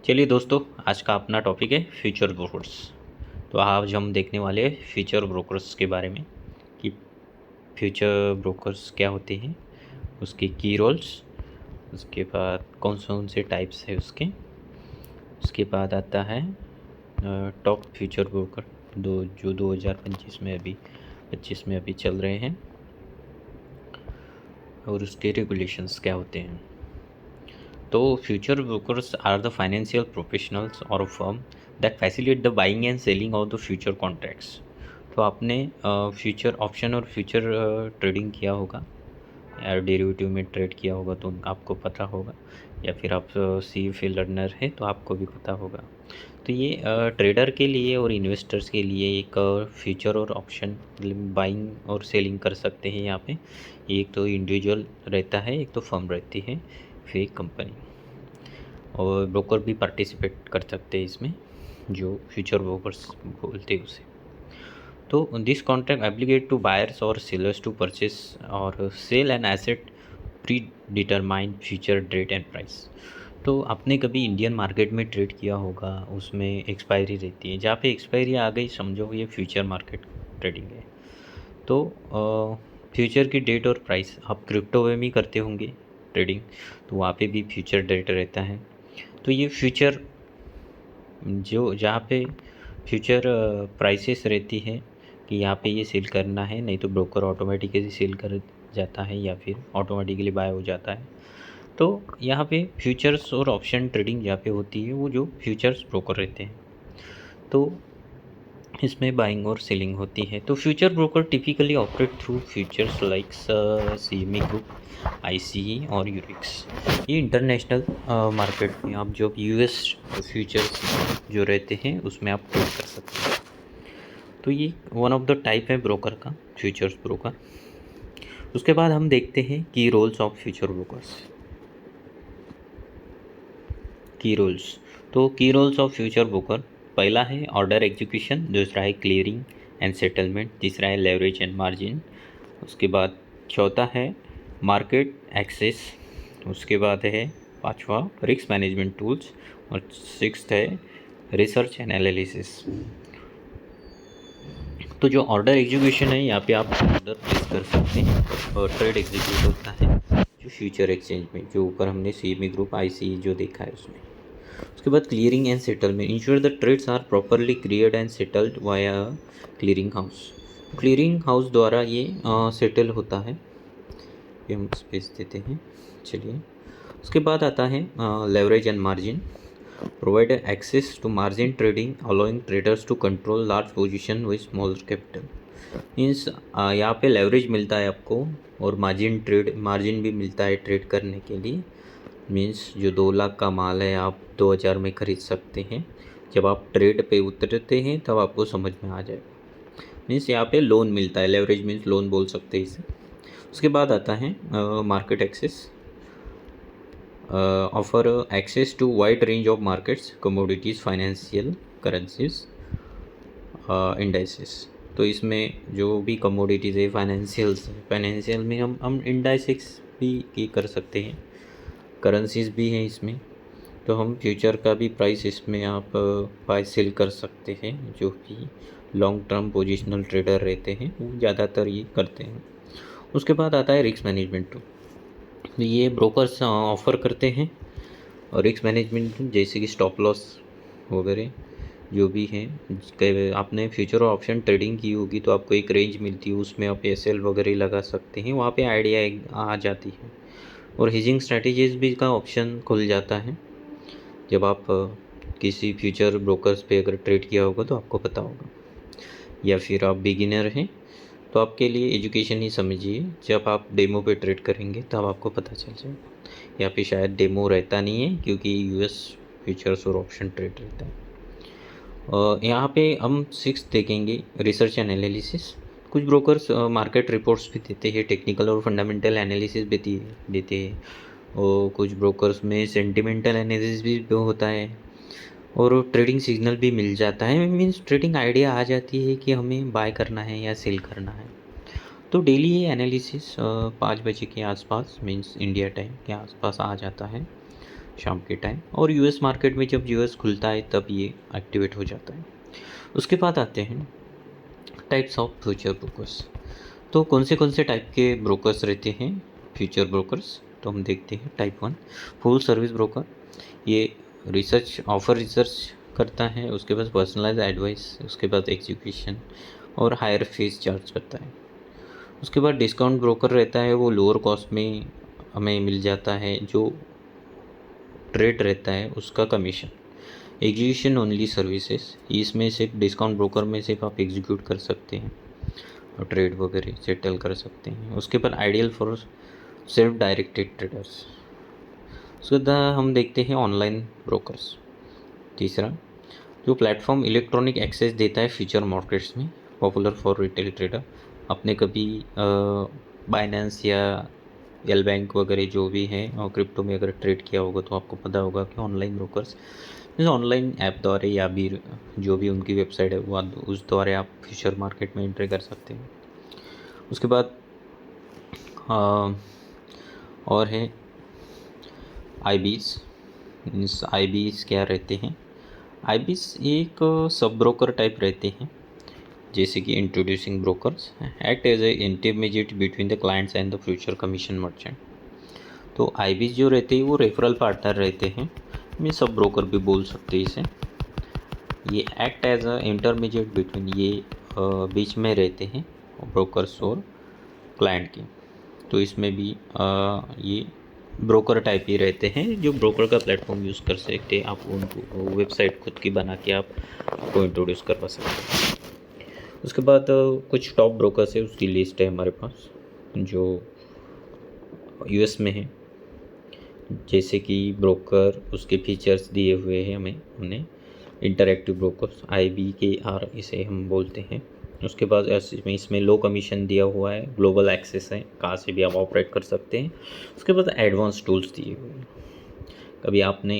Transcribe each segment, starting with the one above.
चलिए दोस्तों, आज का अपना टॉपिक है फ्यूचर ब्रोकर्स। तो आज हम देखने वाले हैं फ्यूचर ब्रोकर्स के बारे में कि फ्यूचर ब्रोकर्स क्या होते हैं, उसके की रोल्स, उसके बाद कौन से टाइप्स है उसके बाद आता है टॉप फ्यूचर ब्रोकर जो 2025 में अभी चल रहे हैं, और उसके रेगुलेशंस क्या होते हैं। तो future brokers are the financial professionals और firm that facilitate the buying and selling of the future contracts. तो आपने फ्यूचर ऑप्शन और फ्यूचर ट्रेडिंग किया होगा या डेरिवेटिव में ट्रेड किया होगा तो आपको पता होगा, या फिर आप सी फी लर्नर है तो आपको भी पता होगा। तो ये ट्रेडर के लिए और इन्वेस्टर्स के लिए एक फ्यूचर और ऑप्शन बाइंग और सेलिंग कर सकते हैं यहाँ पे। एक तो इंडिविजुअल रहता है, एक तो फर्म रहती है, फिर एक कंपनी, और ब्रोकर भी पार्टिसिपेट कर सकते हैं इसमें, जो फ्यूचर ब्रोकर्स बोलते हैं उसे। तो this contract obligate to buyers और सेलर्स टू परचेस और sell an asset predetermined future date and price. तो आपने कभी इंडियन मार्केट में ट्रेड किया होगा, उसमें एक्सपायरी रहती है, जहाँ पे एक्सपायरी आ गई समझो ये फ्यूचर मार्केट ट्रेडिंग है। तो फ्यूचर की डेट और प्राइस आप क्रिप्टो में भी करते होंगे ट्रेडिंग, तो वहाँ पे भी फ्यूचर डेट रहता है। तो ये फ्यूचर जो जहाँ पे फ्यूचर प्राइसेस रहती है कि यहाँ पे ये सेल करना है, नहीं तो ब्रोकर ऑटोमेटिकली सेल कर जाता है या फिर ऑटोमेटिकली बाय हो जाता है। तो यहाँ पे फ्यूचर्स और ऑप्शन ट्रेडिंग जहाँ पे होती है वो जो फ्यूचर्स ब्रोकर रहते हैं, तो इसमें बाइंग और सेलिंग होती है। तो future broker typically operate through futures like CME group, ICE और यूरिक्स। ये इंटरनेशनल मार्केट में आप जो यूएस फ्यूचर्स जो रहते हैं उसमें आप ट्रेड कर सकते हैं। तो ये वन ऑफ द टाइप है ब्रोकर का, फ्यूचर्स ब्रोकर। उसके बाद हम देखते हैं की रोल्स ऑफ फ्यूचर ब्रोकर्स। की रोल्स, तो की रोल्स ऑफ फ्यूचर ब्रोकर, पहला है ऑर्डर एग्जीक्यूशन, दूसरा है क्लियरिंग एंड सेटलमेंट, तीसरा है लेवरेज एंड मार्जिन, उसके बाद चौथा है मार्केट एक्सेस, उसके बाद है पांचवा रिस्क मैनेजमेंट टूल्स, और सिक्स्थ है रिसर्च एंड एनालिसिस। तो जो ऑर्डर एग्जीक्यूशन है, यहाँ पे आप ऑर्डर प्लेस कर सकते हैं और ट्रेड एग्जीक्यूट होता है जो फ्यूचर एक्सचेंज में, जो ऊपर हमने सीएमई ग्रुप, आईसीई जो देखा है उसमें। उसके बाद clearing and settlement, ensure the trades are properly cleared and settled via clearing house. Clearing house द्वारा ये सेटल होता है, ये हम स्पेस देते हैं। चलिए, उसके बाद आता है leverage and margin, provide access to margin trading allowing traders to control large position with small capital. Means यहाँ पे लेवरेज मिलता है आपको, और मार्जिन भी मिलता है ट्रेड करने के लिए। मीन्स जो 2 लाख का माल है आप 2000 में ख़रीद सकते हैं, जब आप ट्रेड पे उतरते हैं तब आपको समझ में आ जाएगा। मीन्स यहाँ पे लोन मिलता है, लेवरेज मीन्स लोन बोल सकते हैं इसे। उसके बाद आता है market access, offer access to wide range of markets, commodities, financial, currencies, indices. तो इसमें जो भी कमोडिटीज़ है, फाइनेंशियल में हम इंडाइसेस भी की कर सकते हैं, करेंसीज भी हैं इसमें। तो हम फ्यूचर का भी प्राइस इसमें आप बाय सेल कर सकते हैं, जो कि लॉन्ग टर्म पोजिशनल ट्रेडर रहते हैं वो ज़्यादातर ये करते हैं। उसके बाद आता है रिस्क मैनेजमेंट टूल, ये ब्रोकर्स ऑफ़र करते हैं, और रिस्क मैनेजमेंट जैसे कि स्टॉप लॉस वगैरह जो भी हैं। आपने फ्यूचर और ऑप्शन ट्रेडिंग की होगी तो आपको एक रेंज मिलती है, उसमें आप एसएल वगैरह लगा सकते हैं, वहाँ पे आइडिया आ जाती है। और हेजिंग स्ट्रैटेजीज भी का ऑप्शन खुल जाता है, जब आप किसी फ्यूचर ब्रोकर्स पे अगर ट्रेड किया होगा तो आपको पता होगा। या फिर आप बिगिनर हैं तो आपके लिए एजुकेशन ही समझिए, जब आप डेमो पे ट्रेड करेंगे तब आपको पता चल जाएगा। यहाँ पे शायद डेमो रहता नहीं है क्योंकि यूएस फ्यूचर्स और ऑप्शन ट्रेड रहता है। यहाँ पे हम 6 देखेंगे रिसर्च एंड एनालिसिस। कुछ ब्रोकर्स मार्केट रिपोर्ट्स भी देते हैं, टेक्निकल और फंडामेंटल एनालिसिस भी देते हैं, और कुछ ब्रोकर्स में सेंटिमेंटल एनालिसिस भी होता है, और ट्रेडिंग सिग्नल भी मिल जाता है। मीन्स ट्रेडिंग आइडिया आ जाती है कि हमें बाय करना है या सेल करना है। तो डेली ये एनालिसिस 5 बजे के आसपास, मीन्स इंडिया टाइम के आसपास आ जाता है। शाम के टाइम, और यूएस मार्केट में जब यूएस खुलता है तब ये एक्टिवेट हो जाता है। उसके बाद आते हैं टाइप्स ऑफ फ्यूचर ब्रोकर्स। तो कौन से टाइप के ब्रोकर्स रहते हैं फ्यूचर ब्रोकर्स? तो हम देखते हैं टाइप 1 फुल सर्विस ब्रोकर। ये रिसर्च करता है, उसके बाद पर्सनलाइज एडवाइस, उसके बाद एग्जीक्यूशन और हायर फीस चार्ज करता है। उसके बाद डिस्काउंट ब्रोकर रहता है, वो लोअर कॉस्ट में हमें मिल जाता है, जो ट्रेड रहता है उसका कमीशन। एग्जीक्यूशन ओनली सर्विसेज, इसमें सिर्फ डिस्काउंट ब्रोकर में सिर्फ आप एग्जीक्यूट कर सकते हैं और ट्रेड वगैरह सेटल कर सकते हैं। उसके बाद ideal for self directed traders. उसके बाद हम देखते हैं ऑनलाइन ब्रोकर्स। तीसरा, जो प्लेटफॉर्म इलेक्ट्रॉनिक एक्सेस देता है फ्यूचर मार्केट्स में, पॉपुलर फॉर रिटेल ट्रेडर। आपने कभी बाइनेंस या एल बैंक वगैरह जो भी है और क्रिप्टो में अगर ट्रेड किया होगा तो आपको पता होगा कि ऑनलाइन ब्रोकर्स जैसे ऑनलाइन ऐप द्वारा या भी जो भी उनकी वेबसाइट है वो उस द्वारा आप फ्यूचर मार्केट में एंट्री कर सकते हैं। उसके बाद और है आईबीज। मीन्स आईबीज क्या रहते हैं? आईबीज एक सब ब्रोकर टाइप रहते हैं, जैसे कि introducing brokers act as a intermediate between the clients and the future commission merchant. तो आईबीज जो रहते हैं वो रेफरल पार्टनर रहते हैं, मैं सब ब्रोकर भी बोल सकते हैं इसे। ये act as a intermediate between, ये बीच में रहते हैं ब्रोकर्स और क्लाइंट के। तो इसमें भी ये ब्रोकर टाइप ही रहते हैं, जो ब्रोकर का प्लेटफॉर्म यूज़ कर सकते हैं। आप उनको वेबसाइट खुद की बना के आप को इंट्रोड्यूस करवा सकते हैं। उसके बाद कुछ टॉप ब्रोकर्स है, उसकी लिस्ट है हमारे पास जो यूएस में है, जैसे कि ब्रोकर उसके फीचर्स दिए हुए हैं हमें उन्हें। इंटरएक्टिव ब्रोकर्स IBKR इसे हम बोलते हैं। उसके बाद इसमें लो कमीशन दिया हुआ है, ग्लोबल एक्सेस है, कहाँ से भी आप ऑपरेट कर सकते हैं। उसके बाद एडवांस टूल्स दिए हुए हैं। कभी आपने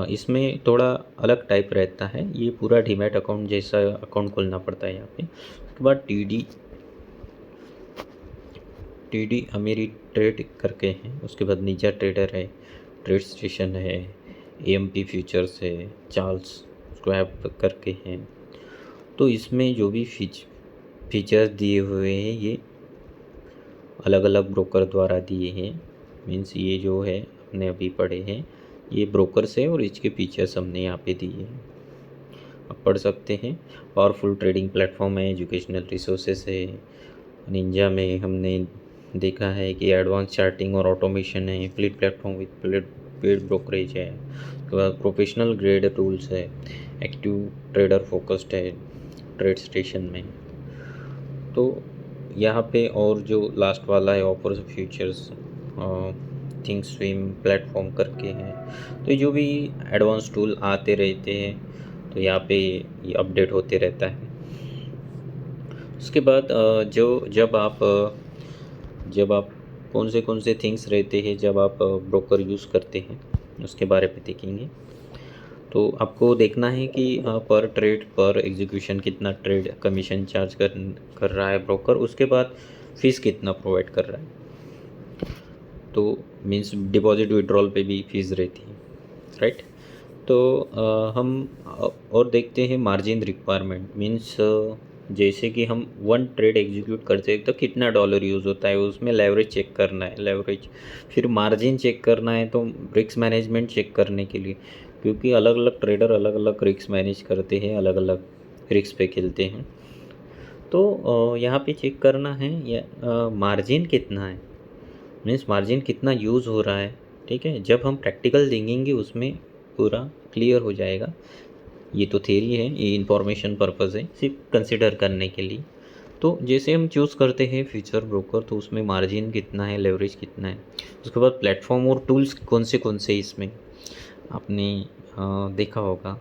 इसमें थोड़ा अलग टाइप रहता है, ये पूरा डीमैट अकाउंट जैसा अकाउंट खोलना पड़ता है यहाँ पे। उसके बाद TD अमेरी ट्रेड करके हैं। उसके बाद निंजा ट्रेडर है, ट्रेड स्टेशन है, AMP फ्यूचर्स है, चार्ल्स स्क्वैप करके हैं। तो इसमें जो भी फीचर्स दिए हुए हैं ये अलग अलग ब्रोकर द्वारा दिए हैं। मीन्स ये जो है अपने अभी पढ़े हैं ये ब्रोकर्स है और इसके फीचर्स हमने यहाँ पे दिए हैं, आप पढ़ सकते हैं। पावरफुल ट्रेडिंग प्लेटफॉर्म है, एजुकेशनल रिसोर्सेस है। निंजा में हमने देखा है कि एडवांस चार्टिंग और ऑटोमेशन है, fleet platform with paid brokerage है। उसके बाद प्रोफेशनल ग्रेड टूल्स है, एक्टिव ट्रेडर फोकस्ड है ट्रेड स्टेशन में। तो यहाँ पे और जो लास्ट वाला है offers futures think swim platform करके हैं। तो ये जो भी एडवांस टूल आते रहते हैं तो यहाँ पे ये अपडेट होते रहता है। उसके बाद जब आप कौन से थिंग्स रहते हैं जब आप ब्रोकर यूज़ करते हैं उसके बारे में देखेंगे। तो आपको देखना है कि पर ट्रेड पर एग्जीक्यूशन कितना ट्रेड कमीशन चार्ज कर रहा है ब्रोकर, उसके बाद फीस कितना प्रोवाइड कर रहा है। तो मीन्स डिपॉजिट विड्रॉल पे भी फीस रहती है, राइट। तो हम और देखते हैं मार्जिन रिक्वायरमेंट। मीन्स जैसे कि हम वन ट्रेड एग्जीक्यूट करते हैं तो कितना डॉलर यूज़ होता है, उसमें लेवरेज चेक करना है, लेवरेज फिर मार्जिन चेक करना है, तो रिस्क मैनेजमेंट चेक करने के लिए, क्योंकि अलग अलग ट्रेडर अलग अलग रिस्क मैनेज करते हैं, अलग अलग रिस्क पे खेलते हैं। तो यहाँ पे चेक करना है या मार्जिन कितना है, मीन्स मार्जिन कितना यूज़ हो रहा है। ठीक है, जब हम प्रैक्टिकल देखेंगे उसमें पूरा क्लियर हो जाएगा। ये तो थ्योरी है, ये इन्फॉर्मेशन पर्पज़ है, सिर्फ कंसिडर करने के लिए। तो जैसे हम चूज़ करते हैं फ्यूचर ब्रोकर तो उसमें मार्जिन कितना है, लेवरेज कितना है। उसके बाद प्लेटफॉर्म और टूल्स कौन से इसमें आपने देखा होगा।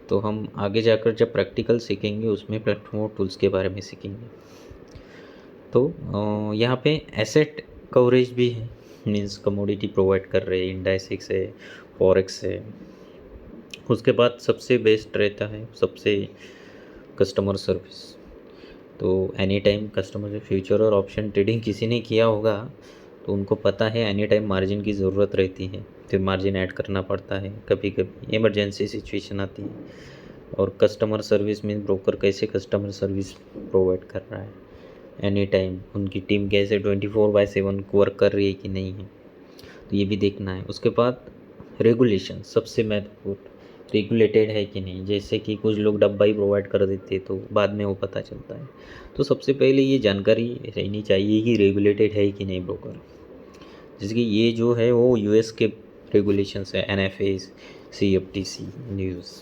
तो हम आगे जाकर जब प्रैक्टिकल सीखेंगे उसमें प्लेटफॉर्म और टूल्स के बारे में सीखेंगे। तो यहाँ पे एसेट कवरेज भी है, मीन्स कमोडिटी प्रोवाइड कर रहे हैं, इंडाइसिक्स है, फॉरेक्स है। उसके बाद सबसे बेस्ट रहता है सबसे कस्टमर सर्विस। तो एनी टाइम कस्टमर से फ्यूचर और ऑप्शन ट्रेडिंग किसी ने किया होगा तो उनको पता है एनी टाइम मार्जिन की ज़रूरत रहती है, फिर मार्जिन ऐड करना पड़ता है, कभी कभी इमरजेंसी सिचुएशन आती है। और कस्टमर सर्विस में ब्रोकर कैसे कस्टमर सर्विस प्रोवाइड कर रहा है एनी टाइम, उनकी टीम कैसे 24/7 वर्क कर रही है कि नहीं है, तो ये भी देखना है। उसके बाद रेगुलेशन सबसे महत्वपूर्ण, रेगुलेटेड है कि नहीं, जैसे कि कुछ लोग डब्बा ही प्रोवाइड कर देते तो बाद में वो पता चलता है। तो सबसे पहले ये जानकारी रहनी चाहिए कि रेगुलेटेड है कि नहीं ब्रोकर। जैसे कि ये जो है वो यूएस के रेगुलेशंस है, NFA, CFTC न्यूज़,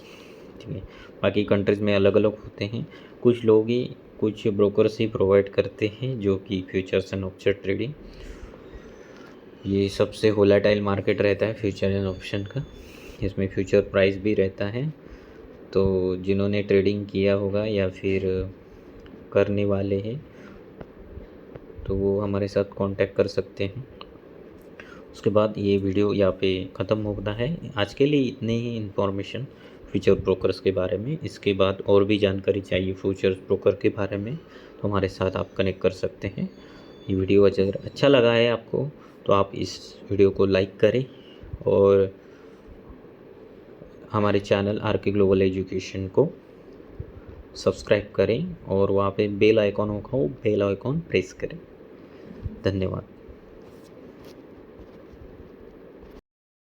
ठीक है। बाकी कंट्रीज़ में अलग अलग होते हैं। कुछ लोग ही, कुछ ब्रोकर्स ही प्रोवाइड करते हैं जो कि फ्यूचर्स एंड ऑप्शन ट्रेडिंग, ये सबसे वोलेटाइल मार्केट रहता है फ्यूचर एंड ऑप्शन का। इसमें फ्यूचर प्राइस भी रहता है, तो जिन्होंने ट्रेडिंग किया होगा या फिर करने वाले हैं तो वो हमारे साथ कांटेक्ट कर सकते हैं। उसके बाद ये वीडियो यहाँ पे ख़त्म होता है। आज के लिए इतने ही इन्फॉर्मेशन फ्यूचर ब्रोकर्स के बारे में। इसके बाद और भी जानकारी चाहिए फ्यूचर ब्रोकर के बारे में तो हमारे साथ आप कनेक्ट कर सकते हैं। ये वीडियो अगर अच्छा लगा है आपको तो आप इस वीडियो को लाइक करें और हमारे चैनल RK ग्लोबल एजुकेशन को सब्सक्राइब करें और वहाँ पे बेल आइकॉन होगा, वो बेल आइकॉन प्रेस करें। धन्यवाद।